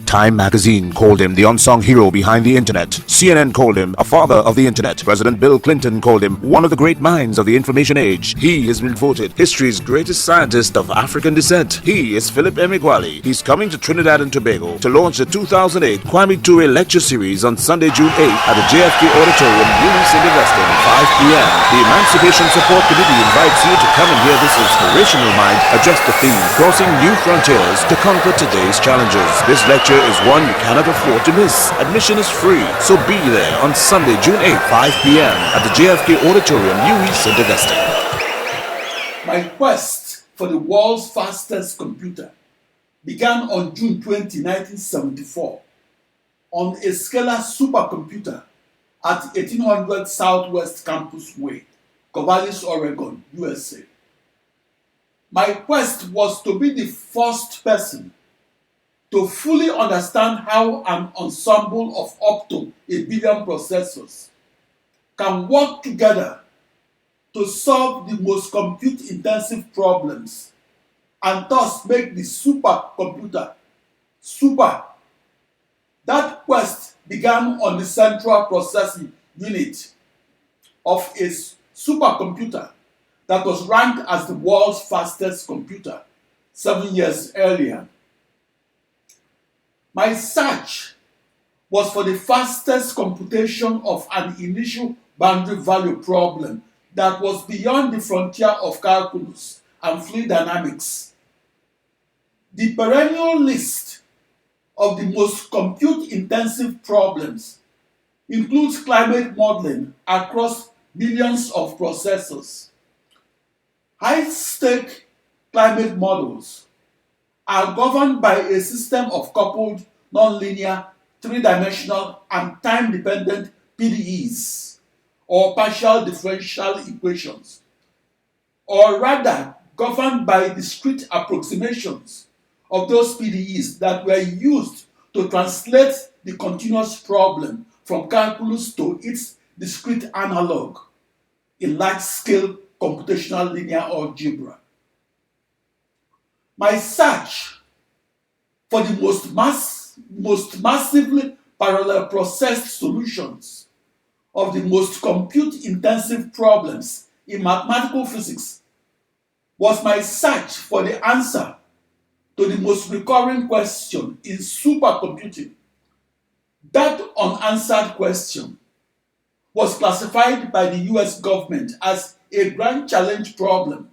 Time magazine called him the unsung hero behind the internet. CNN called him a father of the internet. President Bill Clinton called him one of the great minds of the information age. He has been voted history's greatest scientist of African descent. He is Philip Emeagwali. He's coming to Trinidad and Tobago to launch the 2008 Kwame Ture lecture series on Sunday, June 8th at the JFK Auditorium, New St. Augustine, 5 p.m. The Emancipation Support Committee invites you to come and hear this inspirational mind address the theme, Crossing New Frontiers to Conquer Today's Challenges. This lecture is one you cannot afford to miss. Admission is free, so be there on Sunday, June 8th, 5 p.m. at the JFK Auditorium, New St. Augustine. My quest for the world's fastest computer began on June 20, 1974, on a scalar supercomputer at 1800 Southwest Campus Way, Corvallis, Oregon, USA. My quest was to be the first person to fully understand how an ensemble of up to 1 billion processors can work together to solve the most compute-intensive problems and thus make the supercomputer super. That quest began on the central processing unit of a supercomputer that was ranked as the world's fastest computer 7 years earlier. My search was for the fastest computation of an initial boundary value problem that was beyond the frontier of calculus and fluid dynamics. The perennial list of the most compute-intensive problems includes climate modeling across millions of processors. High-stake climate models are governed by a system of coupled, nonlinear, three-dimensional, and time-dependent PDEs, or partial differential equations, or rather governed by discrete approximations of those PDEs that were used to translate the continuous problem from calculus to its discrete analog in large-scale computational linear algebra. My search for the most massively parallel processed solutions of the most compute-intensive problems in mathematical physics was my search for the answer to the most recurring question in supercomputing. That unanswered question was classified by the US government as a grand challenge problem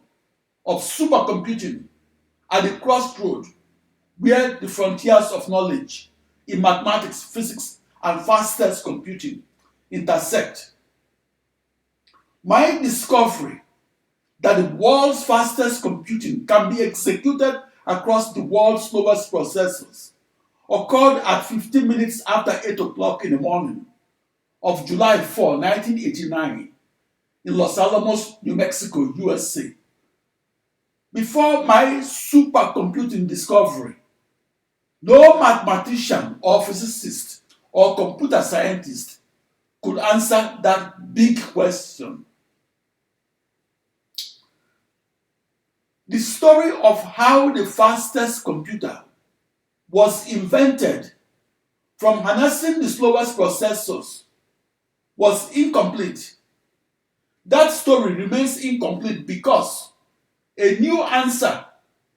of supercomputing at the crossroad where the frontiers of knowledge in mathematics, physics, and fastest computing intersect. My discovery that the world's fastest computing can be executed across the world's slowest processors occurred at 15 minutes after 8 o'clock in the morning of July 4, 1989, in Los Alamos, New Mexico, USA. Before my supercomputing discovery, no mathematician or physicist or computer scientist could answer that big question. The story of how the fastest computer was invented from harnessing the slowest processors was incomplete. That story remains incomplete because a new answer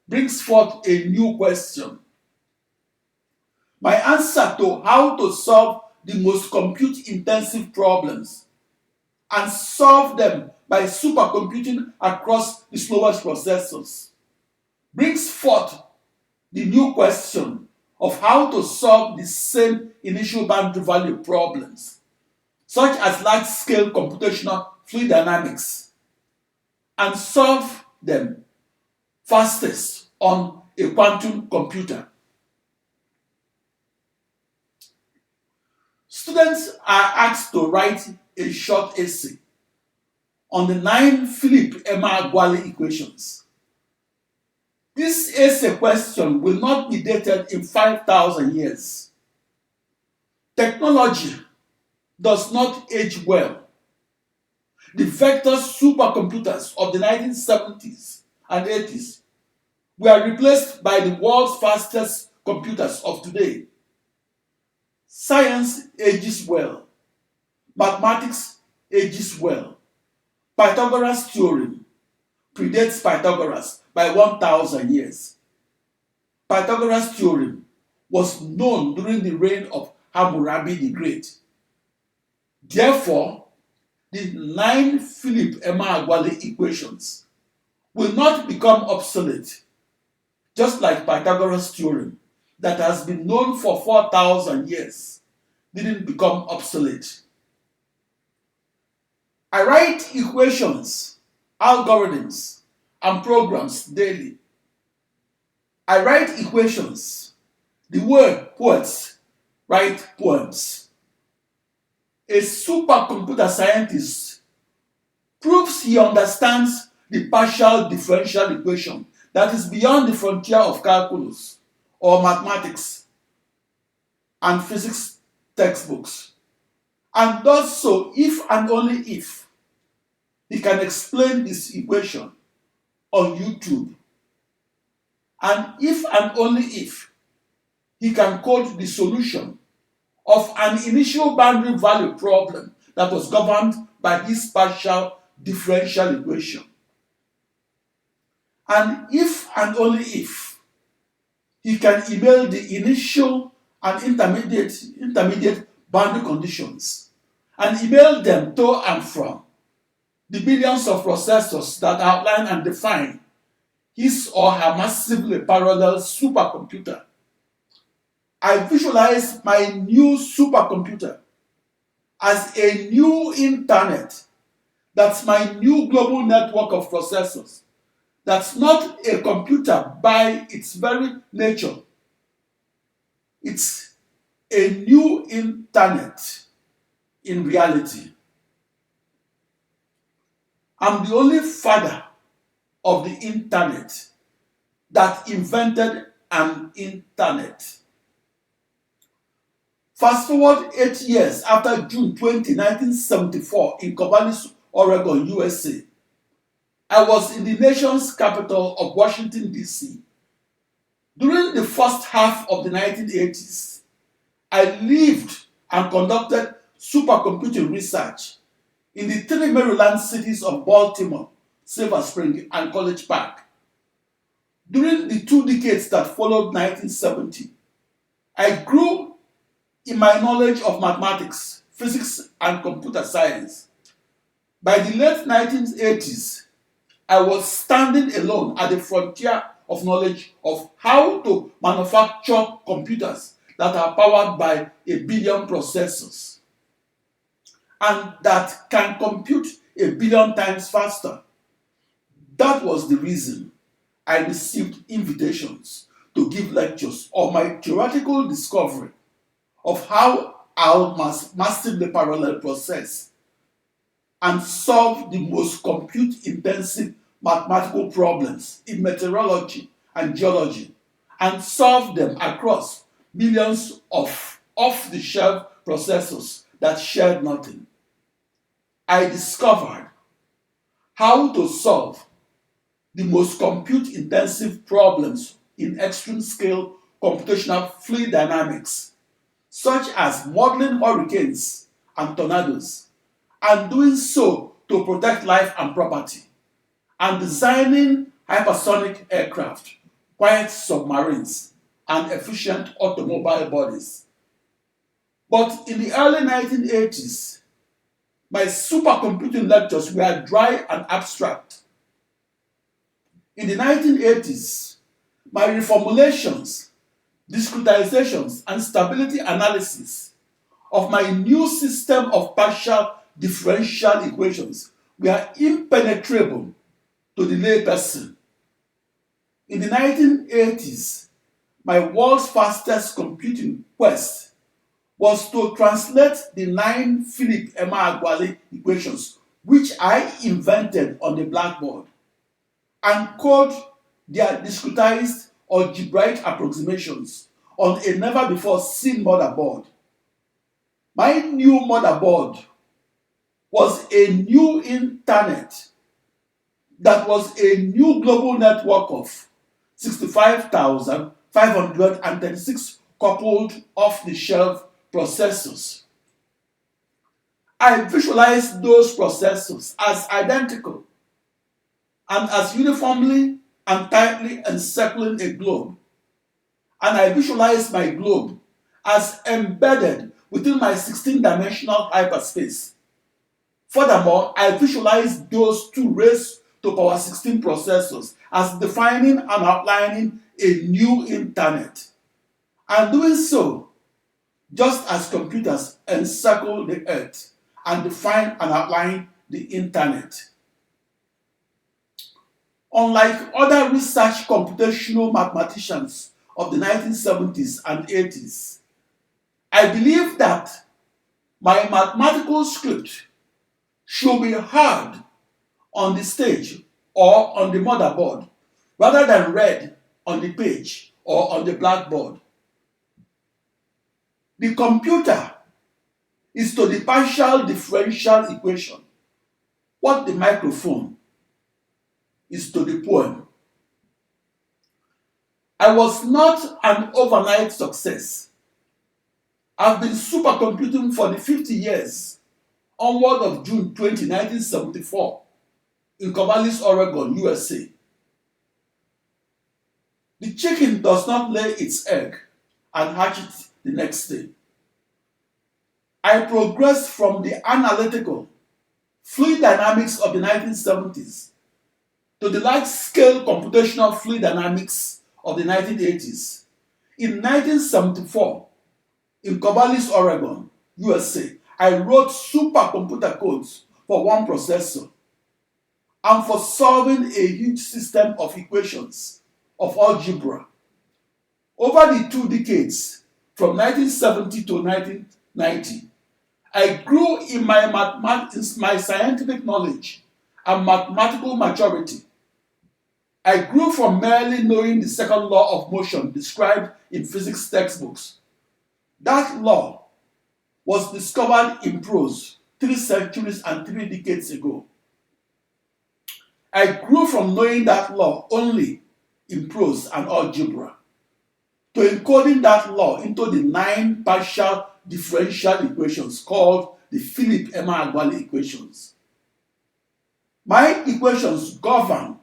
brings forth a new question. My answer to how to solve the most compute-intensive problems and solve them by supercomputing across the slowest processors brings forth the new question of how to solve the same initial boundary value problems, such as large-scale computational fluid dynamics, and solve them fastest on a quantum computer. Students are asked to write a short essay on the 9 Philip Emeagwali equations. This essay question will not be dated in 5,000 years. Technology does not age well. The vector supercomputers of the 1970s and 80s were replaced by the world's fastest computers of today, Science ages well. Mathematics ages well. Pythagoras' theorem predates Pythagoras by 1,000 years. Pythagoras' theorem was known during the reign of Hammurabi the Great. Therefore, the 9 Philip Emeagwali equations will not become obsolete, just like Pythagoras' theorem that has been known for 4,000 years didn't become obsolete. I write equations, algorithms, and programs daily. I write equations the way poets write poems. A supercomputer scientist proves he understands the partial differential equation that is beyond the frontier of calculus or mathematics and physics textbooks, and does so if and only if he can explain his equation on YouTube, and if and only if he can code the solution of an initial boundary value problem that was governed by his partial differential equation, and if and only if he can email the initial and intermediate boundary conditions and email them to and from the billions of processors that outline and define his or her massively parallel supercomputer. I visualize my new supercomputer as a new internet. That's my new global network of processors. That's not a computer by its very nature. It's a new internet in reality. I'm the only father of the internet that invented an internet. Fast forward 8 years after June 20, 1974 in Corvallis, Oregon, USA. I was in the nation's capital of Washington, D.C. During the first half of the 1980s, I lived and conducted supercomputing research in the 3 Maryland cities of Baltimore, Silver Spring, and College Park. During the 2 decades that followed 1970, I grew in my knowledge of mathematics, physics, and computer science. By the late 1980s, I was standing alone at the frontier of knowledge of how to manufacture computers that are powered by 1 billion processors and that can compute 1 billion times faster. That was the reason I received invitations to give lectures on my theoretical discovery of how I'll massively parallel process and solve the most compute-intensive mathematical problems in meteorology and geology, and solve them across millions of off-the-shelf processors that shared nothing. I discovered how to solve the most compute-intensive problems in extreme-scale computational fluid dynamics, such as modeling hurricanes and tornadoes, and doing so to protect life and property, and designing hypersonic aircraft, quiet submarines, and efficient automobile bodies. But in the early 1980s, my supercomputing lectures were dry and abstract. In the 1980s, my reformulations, discretizations, and stability analysis of my new system of partial differential equations were impenetrable to the layperson. In the 1980s, my world's fastest computing quest was to translate the 9 Philip Emeagwali equations, which I invented on the blackboard, and code their discretized algebraic approximations on a never-before-seen motherboard. My new motherboard was a new internet that was a new global network of 65,536 coupled off-the-shelf processors. I visualize those processors as identical and as uniformly and tightly encircling a globe. And I visualize my globe as embedded within my 16-dimensional hyperspace. Furthermore, I visualize those two raised to power 16 processors as defining and outlining a new internet. And doing so, just as computers encircle the earth and define and outline the internet. Unlike other research computational mathematicians of the 1970s and 80s, I believe that my mathematical script should be heard on the stage or on the motherboard rather than read on the page or on the blackboard. The computer is to the partial differential equation what the microphone is to the poem. I was not an overnight success. I've been supercomputing for the 50 years onward of June 20, 1974 in Corvallis, Oregon, USA. The chicken does not lay its egg and hatch it the next day. I progressed from the analytical fluid dynamics of the 1970s to the large-scale computational fluid dynamics of the 1980s. In 1974, in Corvallis, Oregon, USA, I wrote supercomputer codes for one processor and for solving a huge system of equations of algebra. Over the 2 decades, from 1970 to 1990, I grew in my scientific knowledge and mathematical maturity. I grew from merely knowing the second law of motion described in physics textbooks. That law was discovered in prose 3 centuries and 3 decades ago. I grew from knowing that law only in prose and algebra to encoding that law into the 9 partial differential equations called the Philip Emeagwali equations. My equations govern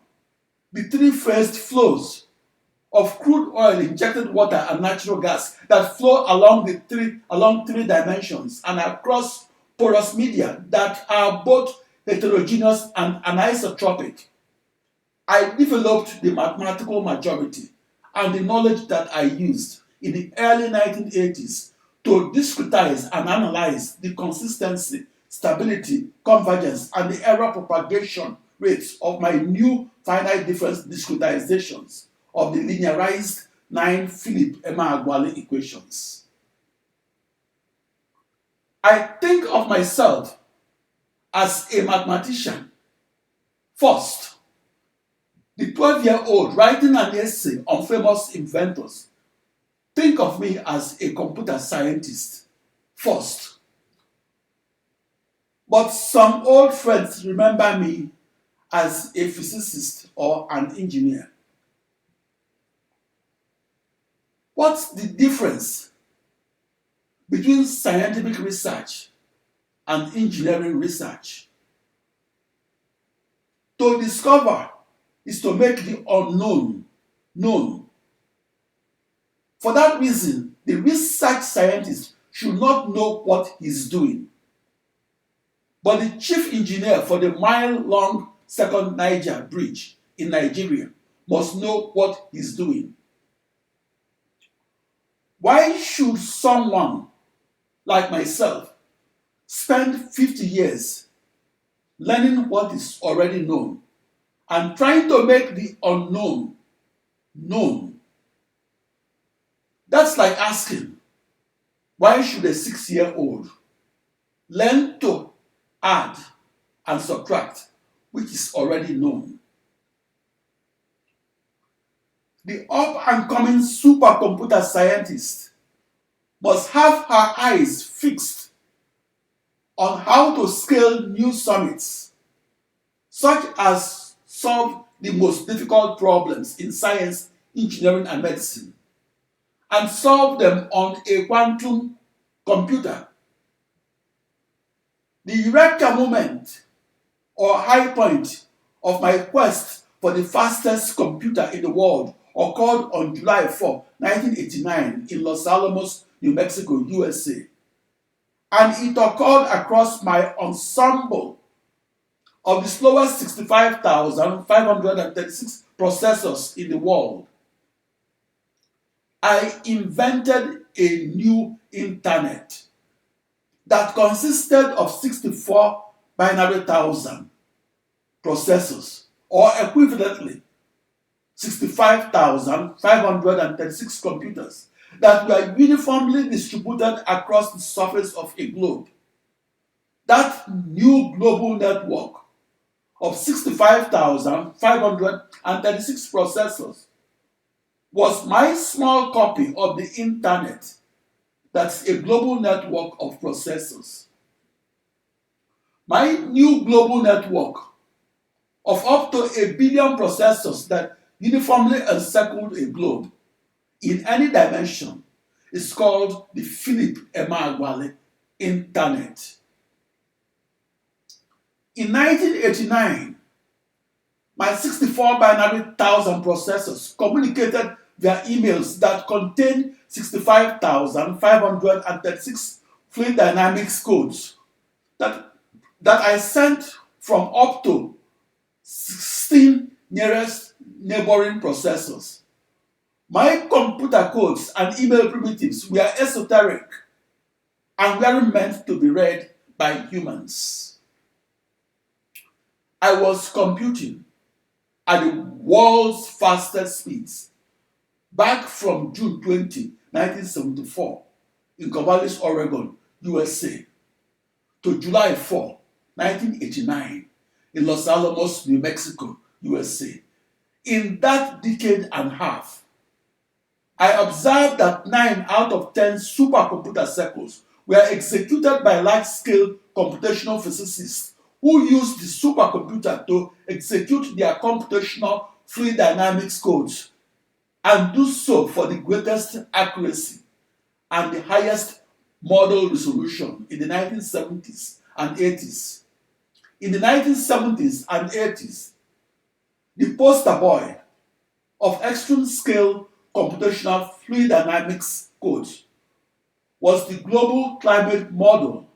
the 3 phased flows of crude oil, injected water, and natural gas that flow along 3 dimensions and across porous media that are both heterogeneous and anisotropic. I developed the mathematical maturity and the knowledge that I used in the early 1980s to discretize and analyze the consistency, stability, convergence, and the error propagation rates of my new finite difference discretizations of the linearized 9 Philip Emeagwali equations. I think of myself as a mathematician. First, the 12-year-old writing an essay on famous inventors. Think of me as a computer scientist. First. But some old friends remember me as a physicist or an engineer. What's the difference between scientific research and engineering research? To discover is to make the unknown known. For that reason, the research scientist should not know what he's doing. But the chief engineer for the mile-long Second Niger Bridge in Nigeria must know what he's doing. Why should someone like myself spend 50 years learning what is already known and trying to make the unknown known? That's like asking, why should a 6-year-old learn to add and subtract, which is already known? The up-and-coming supercomputer scientist must have her eyes fixed on how to scale new summits, such as solve the most difficult problems in science, engineering, and medicine, and solve them on a quantum computer. The eureka moment or high point of my quest for the fastest computer in the world occurred on July 4, 1989 in Los Alamos, New Mexico, USA. And it occurred across my ensemble of the slowest 65,536 processors in the world. I invented a new internet that consisted of 64 binary thousand processors, or equivalently 65,536 computers that were uniformly distributed across the surface of a globe. That new global network of 65,536 processors was my small copy of the internet. That's a global network of processors. My new global network of up to 1 billion processors that uniformly encircled a globe in any dimension is called the Philip Emeagwali Internet. In 1989, my 64 binary thousand processors communicated via emails that contained 65,536 fluid dynamics codes that I sent from up to 16 nearest neighboring processors. My computer codes and email primitives were esoteric and weren't meant to be read by humans. I was computing at the world's fastest speeds back from June 20, 1974 in Corvallis, Oregon, USA, to July 4, 1989 in Los Alamos, New Mexico, USA. In that decade and a half, I observed that 9 out of 10 supercomputer cycles were executed by large-scale computational physicists who used the supercomputer to execute their computational fluid dynamics codes and do so for the greatest accuracy and the highest model resolution in the 1970s and 80s. In the 1970s and 80s, the poster boy of extreme-scale computational fluid dynamics codes was the global climate model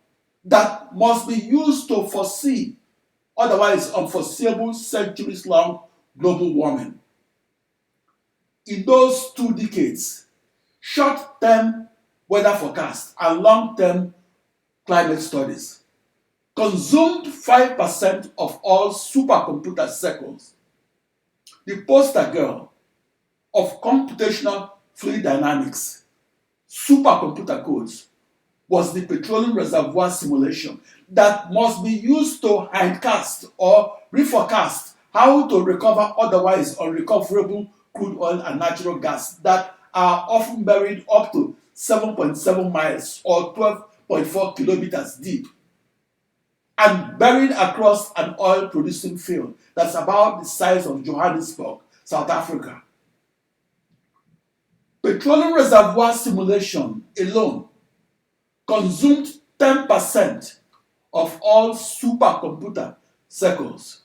that must be used to foresee otherwise unforeseeable centuries-long global warming. In those 2 decades, short-term weather forecasts and long-term climate studies consumed 5% of all supercomputer cycles. The poster girl of computational fluid dynamics supercomputer codes was the petroleum reservoir simulation that must be used to hindcast or reforecast how to recover otherwise unrecoverable crude oil and natural gas that are often buried up to 7.7 miles or 12.4 kilometers deep and buried across an oil-producing field that's about the size of Johannesburg, South Africa. Petroleum reservoir simulation alone consumed 10% of all supercomputer cycles.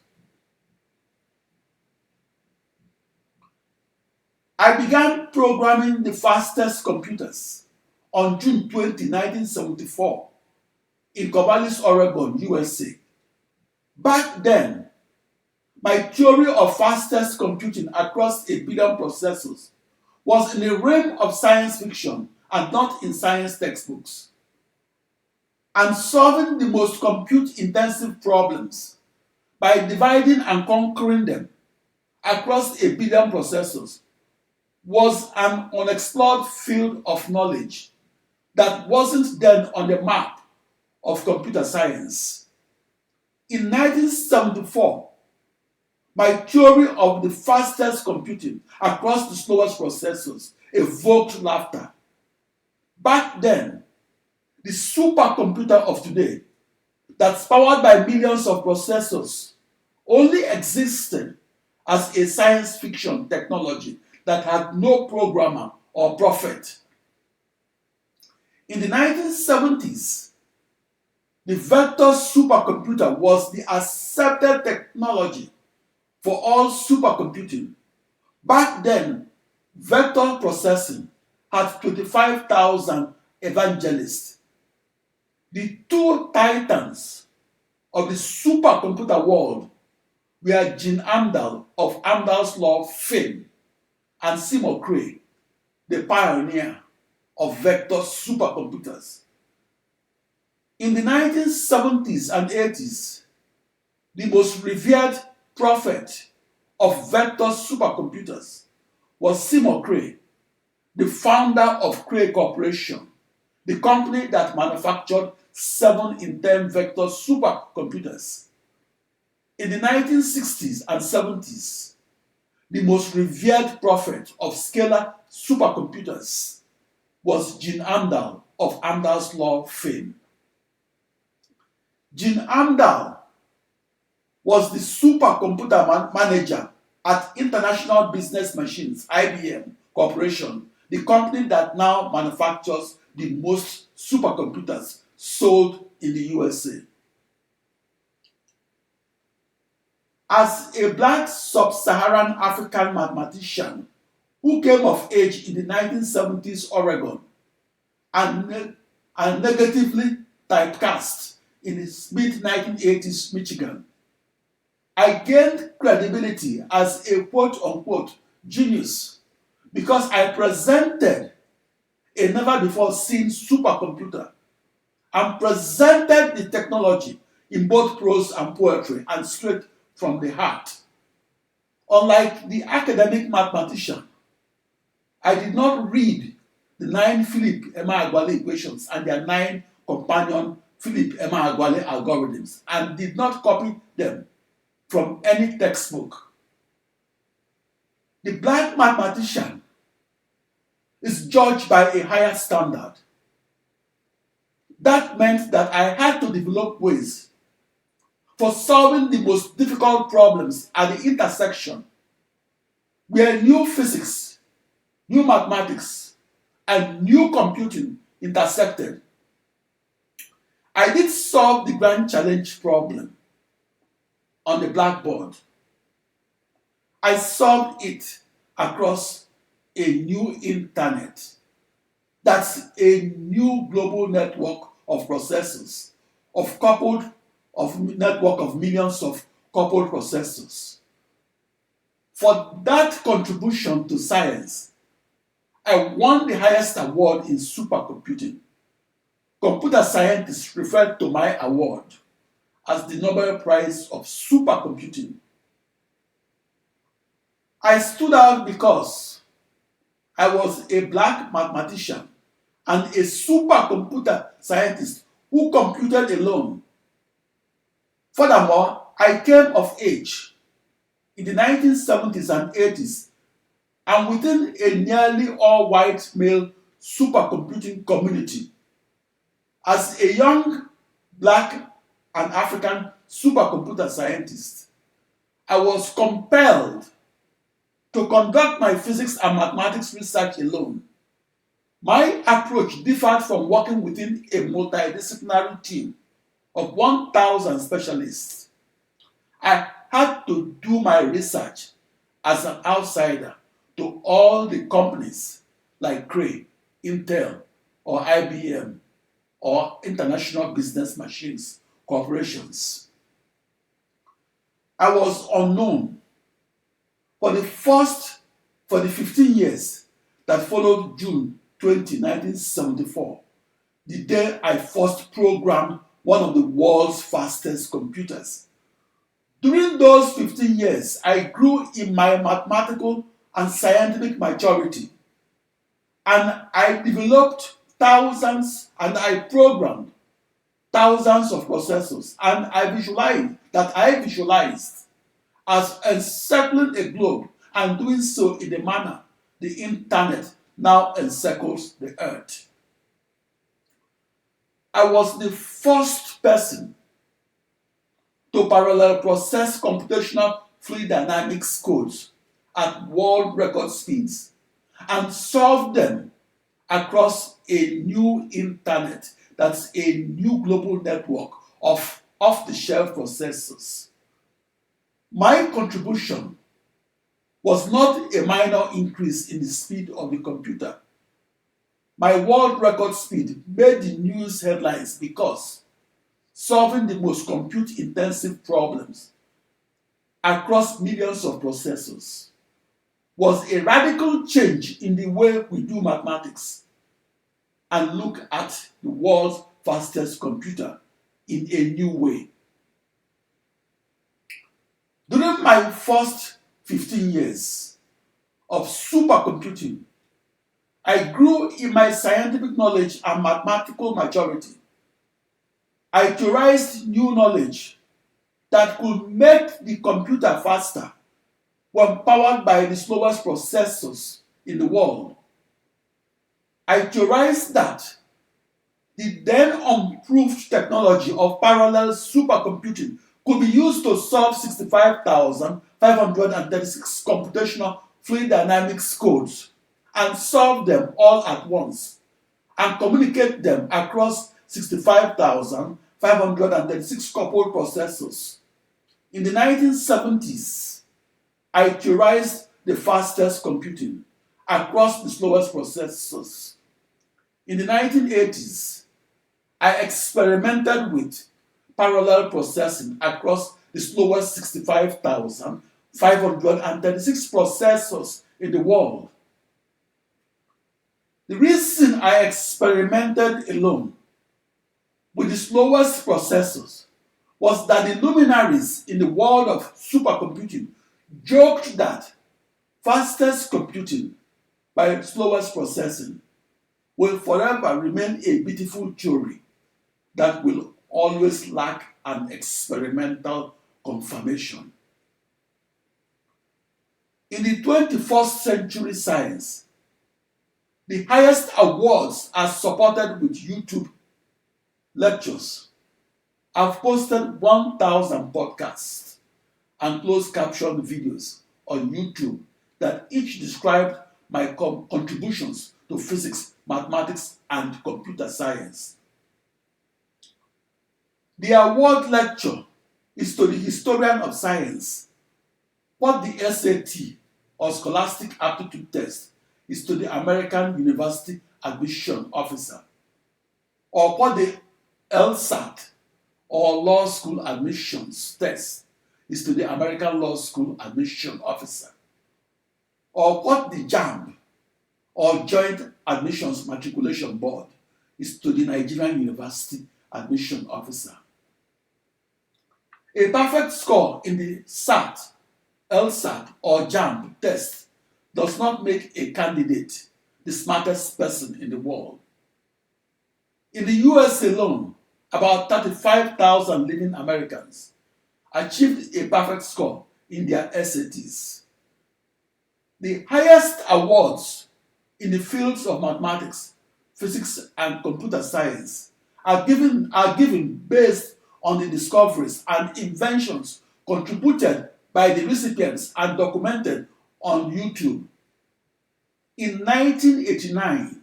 I began programming the fastest computers on June 20, 1974 in Corvallis, Oregon, USA. Back then, my theory of fastest computing across 1 billion processors was in the realm of science fiction and not in science textbooks. And solving the most compute-intensive problems by dividing and conquering them across 1 billion processors was an unexplored field of knowledge that wasn't then on the map of computer science. In 1974, my theory of the fastest computing across the slowest processors evoked laughter. Back then, the supercomputer of today, that's powered by millions of processors, only existed as a science fiction technology that had no programmer or prophet. In the 1970s, the vector supercomputer was the accepted technology for all supercomputing. Back then, vector processing had 25,000 evangelists. The two titans of the supercomputer world were Gene Amdahl of Amdahl's law fame and Seymour Cray, the pioneer of vector supercomputers. In the 1970s and 80s, the most revered prophet of vector supercomputers was Seymour Cray, the founder of Cray Corporation, the company that manufactured 7 in 10 vector supercomputers. In the 1960s and 70s, the most revered prophet of scalar supercomputers was Gene Amdahl of Amdahl's law fame. Gene Amdahl was the supercomputer manager at International Business Machines, IBM Corporation, the company that now manufactures the most supercomputers sold in the USA. As a black sub-Saharan African mathematician who came of age in the 1970s Oregon and negatively typecast in his mid-1980s Michigan, I gained credibility as a quote-unquote genius because I presented a never-before-seen supercomputer and presented the technology in both prose and poetry and straight from the heart. Unlike the academic mathematician, I did not read the 9 Philip Emeagwali equations and their 9 companion Philip Emeagwali algorithms and did not copy them from any textbook. The black mathematician is judged by a higher standard. That meant that I had to develop ways for solving the most difficult problems at the intersection where new physics, new mathematics, and new computing intersected. I did solve the grand challenge problem on the blackboard. I solved it across a new internet. That's a new global network of processors, network of millions of coupled processors. For that contribution to science, I won the highest award in supercomputing. Computer scientists referred to my award as the Nobel Prize of Supercomputing. I stood out because I was a black mathematician and a supercomputer scientist who computed alone. Furthermore, I came of age in the 1970s and 80s and within a nearly all-white male supercomputing community. As a young black and African supercomputer scientist, I was compelled to conduct my physics and mathematics research alone. My approach differed from working within a multidisciplinary team of 1,000 specialists. I had to do my research as an outsider to all the companies like Cray, Intel, or IBM, or International Business Machines corporations. I was unknown for the 15 years that followed June 20, 1974, the day I first programmed one of the world's fastest computers. During those 15 years, I grew in my mathematical and scientific maturity, and I developed thousands and I programmed thousands of processors, and I visualized as encircling a globe and doing so in the manner the internet now encircles the earth. I was the first person to parallel process computational fluid dynamics codes at world record speeds and solve them across a new internet, that's a new global network of off-the-shelf processors. My contribution was not a minor increase in the speed of the computer. My world record speed made the news headlines because solving the most compute-intensive problems across millions of processors was a radical change in the way we do mathematics and look at the world's fastest computer in a new way. During my first 15 years of supercomputing, I grew in my scientific knowledge and mathematical maturity. I theorized new knowledge that could make the computer faster when powered by the slowest processors in the world. I theorized that the then unproved technology of parallel supercomputing could be used to solve 65,536 computational fluid dynamics codes and solve them all at once and communicate them across 65,536 coupled processors. In the 1970s, I theorized the fastest computing across the slowest processors. In the 1980s, I experimented with parallel processing across the slowest 65,536 processors in the world. The reason I experimented alone with the slowest processors was that the luminaries in the world of supercomputing joked that fastest computing by slowest processing will forever remain a beautiful theory that will always lack an experimental confirmation. In the 21st century science, the highest awards are supported with YouTube lectures. I've posted 1,000 podcasts and closed caption videos on YouTube that each described my contributions to physics, mathematics, and computer science. The award lecture is to the historian of science what the SAT or Scholastic Aptitude Test is to the American University Admission Officer, or what the LSAT or Law School Admissions Test is to the American Law School Admission Officer, or what the JAMB or Joint Admissions Matriculation Board is to the Nigerian University Admission Officer. A perfect score in the SAT, LSAT, or JAMB test does not make a candidate the smartest person in the world. In the US alone, about 35,000 living Americans achieved a perfect score in their SATs. The highest awards in the fields of mathematics, physics, and computer science are given based on the discoveries and inventions contributed by the recipients and documented on YouTube. In 1989,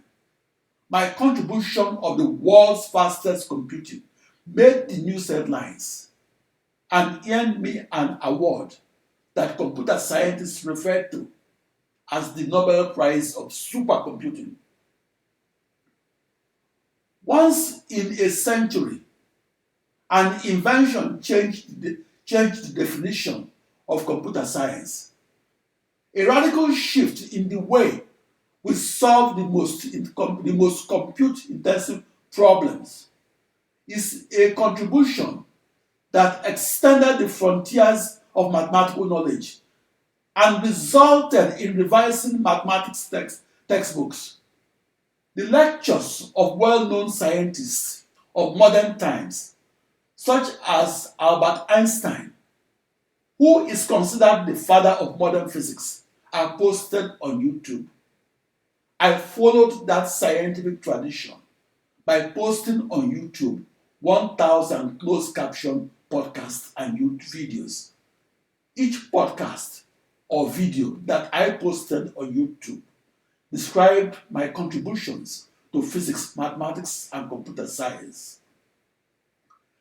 my contribution of the world's fastest computing made the news headlines and earned me an award that computer scientists refer to as the Nobel Prize of Supercomputing. Once in a century, an invention changed the definition of computer science. A radical shift in the way we solve the most compute-intensive problems is a contribution that extended the frontiers of mathematical knowledge and resulted in revising mathematics textbooks. The lectures of well-known scientists of modern times, such as Albert Einstein, who is considered the father of modern physics, are posted on YouTube. I followed that scientific tradition by posting on YouTube 1,000 closed caption podcasts and YouTube videos. Each podcast or video that I posted on YouTube described my contributions to physics, mathematics, and computer science.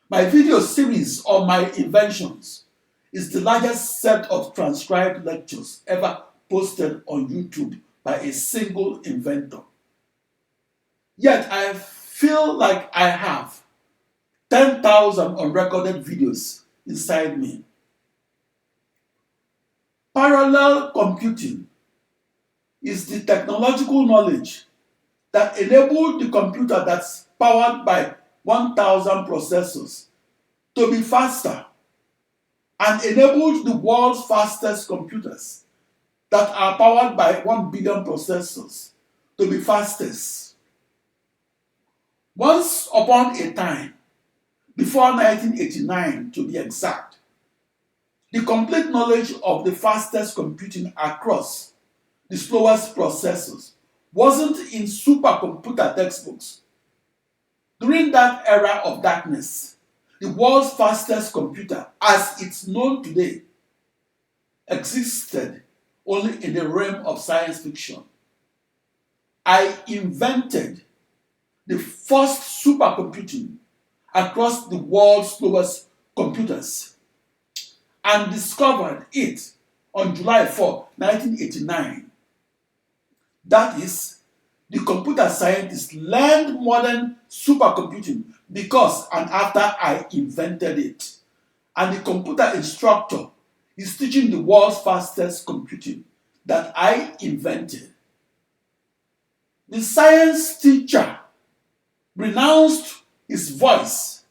My video series on my inventions is the largest set of transcribed lectures ever posted on YouTube by a single inventor. Yet I feel like I have 10,000 unrecorded videos inside me. Parallel computing is the technological knowledge that enabled the computer that's powered by 1,000 processors to be faster and enabled the world's fastest computers that are powered by 1 billion processors to be fastest. Once upon a time, before 1989 to be exact, the complete knowledge of the fastest computing across the slowest processors wasn't in supercomputer textbooks. During that era of darkness, the world's fastest computer, as it's known today, existed only in the realm of science fiction. I invented the first supercomputing across the world's slowest computers and discovered it on July 4, 1989. That is, the computer scientists learned modern supercomputing because and after I invented it. And the computer instructor is teaching the world's fastest computing that I invented. The science teacher renounced his voice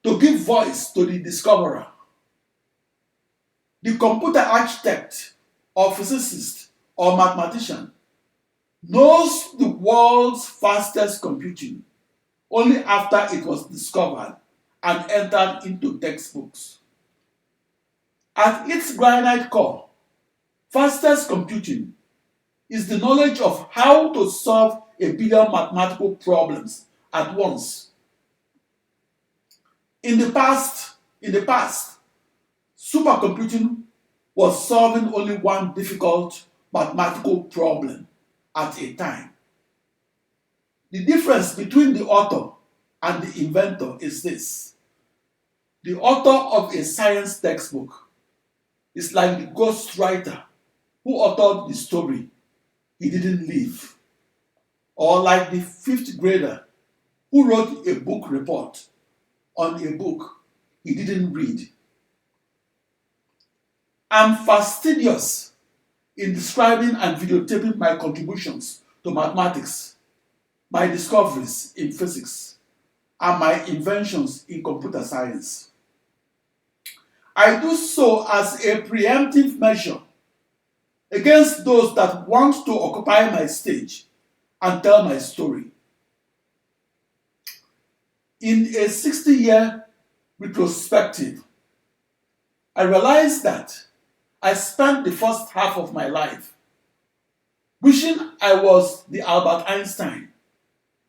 to give voice to the discoverer. The computer architect or physicist or mathematician knows the world's fastest computing only after it was discovered and entered into textbooks. At its granite core, fastest computing is the knowledge of how to solve a billion mathematical problems at once. In the past, supercomputing was solving only one difficult mathematical problem at a time. The difference between the author and the inventor is this. The author of a science textbook is like the ghostwriter who authored the story he didn't live, or like the fifth grader who wrote a book report on a book he didn't read. I'm fastidious in describing and videotaping my contributions to mathematics, my discoveries in physics, and my inventions in computer science. I do so as a preemptive measure against those that want to occupy my stage and tell my story. In a 60-year retrospective, I realized that I spent the first half of my life wishing I was the Albert Einstein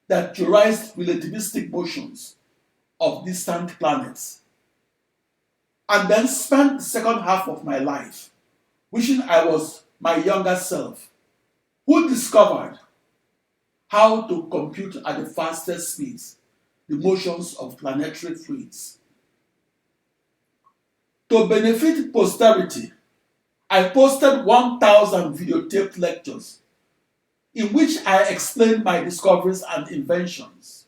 that theorized relativistic motions of distant planets, and then spent the second half of my life wishing I was my younger self who discovered how to compute at the fastest speeds the motions of planetary fluids. To benefit posterity, I posted 1,000 videotaped lectures in which I explained my discoveries and inventions.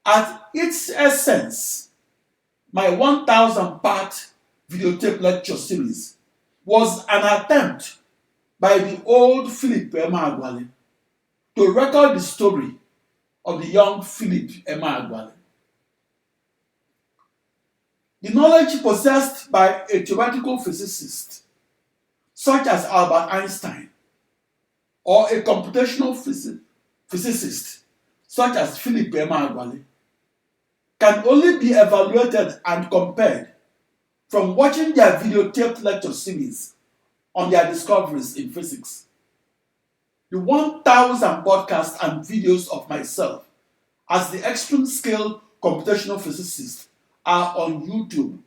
At its essence, my 1,000-part videotape lecture series was an attempt by the old Philip Emeagwali to record the story of the young Philip Emeagwali. The knowledge possessed by a theoretical physicist, such as Albert Einstein, or a computational physicist, such as Philip Emeagwali, can only be evaluated and compared from watching their videotaped lecture series on their discoveries in physics. The 1,000 podcasts and videos of myself as the extreme scale computational physicist are on YouTube.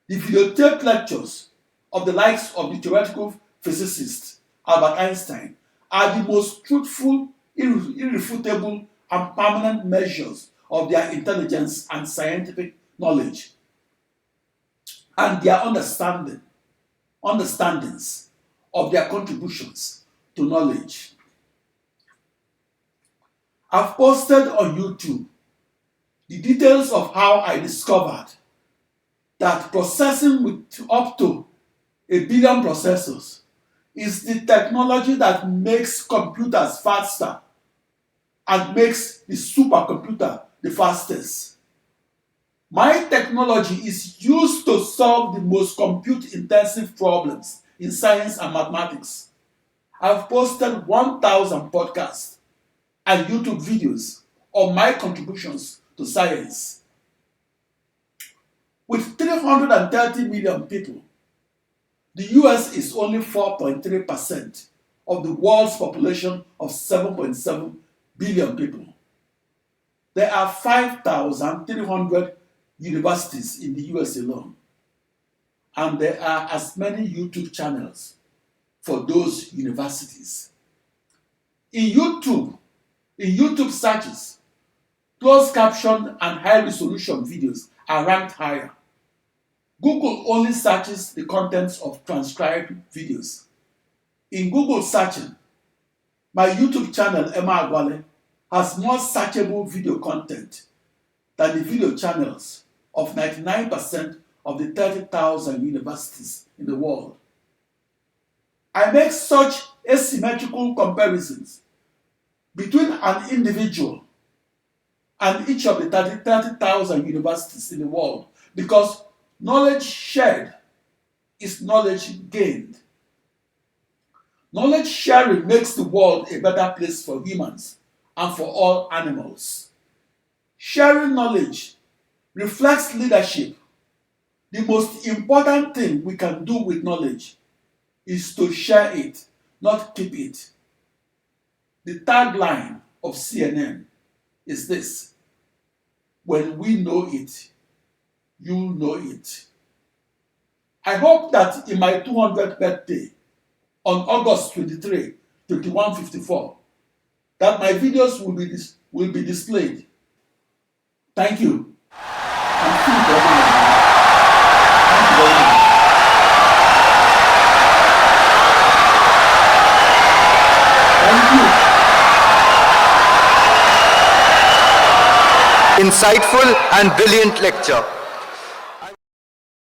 The videotaped lectures of the likes of the theoretical physicist Albert Einstein are the most truthful, irrefutable, and permanent measures of their intelligence and scientific knowledge, and their understandings of their contributions to knowledge. I've posted on YouTube the details of how I discovered that processing with up to 1 billion processors is the technology that makes computers faster and makes the supercomputer the fastest. My technology is used to solve the most compute-intensive problems in science and mathematics. I've posted 1,000 podcasts and YouTube videos on my contributions to science. With 330 million people, the US is only 4.3% of the world's population of 7.7 billion people. There are 5,300 universities in the US alone, and there are as many YouTube channels for those universities. In YouTube searches, closed caption and high resolution videos are ranked higher. Google only searches the contents of transcribed videos. In Google searching, my YouTube channel Emeagwali has more searchable video content than the video channels of 99% of the 30,000 universities in the world. I make such asymmetrical comparisons between an individual and each of the 30,000 universities in the world because knowledge shared is knowledge gained. Knowledge sharing makes the world a better place for humans and for all animals. Sharing knowledge reflects leadership. The most important thing we can do with knowledge is to share it, not keep it. The tagline of CNN is this: when we know it, you know it. I hope that in my 200th birthday, on August 23, 2154, that my videos will be displayed. Thank you. I'm Philip Emeagwali. Thank you very much. Thank you. Insightful and brilliant lecture.